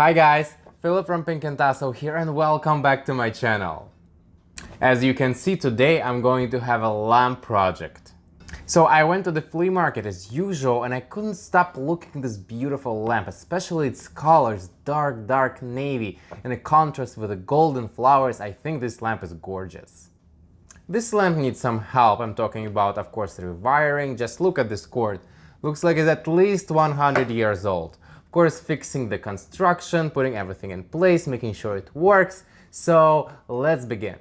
Hi guys, Philipp from Pink Tassel here and welcome back to my channel. As you can see, today I'm going to have a lamp project. So I went to the flea market as usual and I couldn't stop looking at this beautiful lamp, especially its colors, dark navy, and the contrast with the golden flowers. I think this lamp is gorgeous. This lamp needs some help. I'm talking about, of course, rewiring. Just look at this cord. Looks like it's at least 100 years old. Of course, fixing the construction, putting everything in place, making sure it works. So let's begin.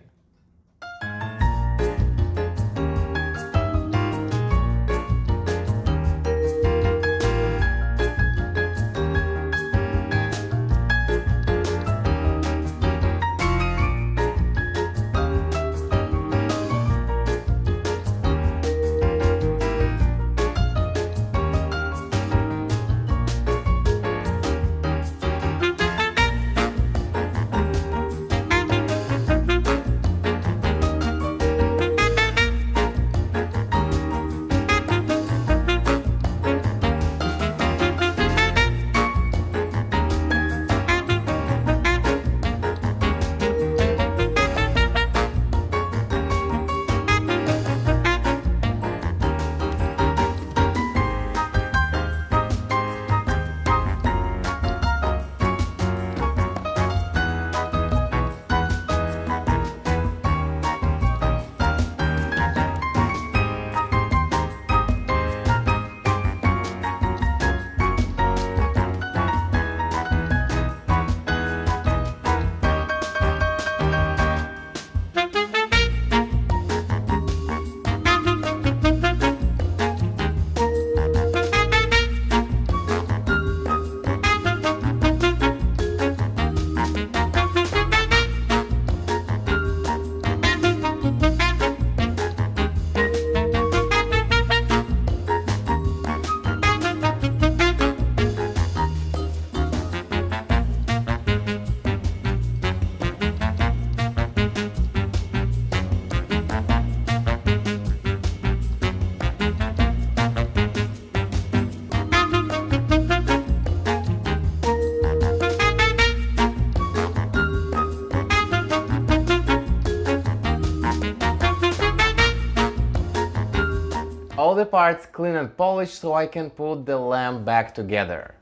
All the parts clean and polished so I can put the lamp back together.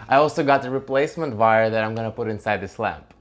I also got a replacement wire that I'm gonna put inside this lamp.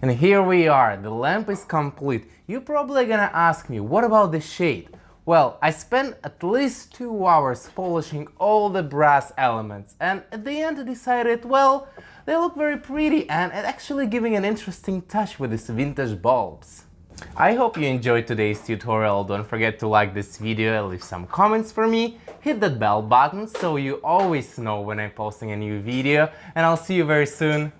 And here we are, the lamp is complete. You're probably gonna ask me, what about the shade? Well, I spent at least 2 hours polishing all the brass elements and at the end I decided, well, they look very pretty and actually giving an interesting touch with these vintage bulbs. I hope you enjoyed today's tutorial. Don't forget to like this video, leave some comments for me, hit that bell button so you always know when I'm posting a new video, and I'll see you very soon.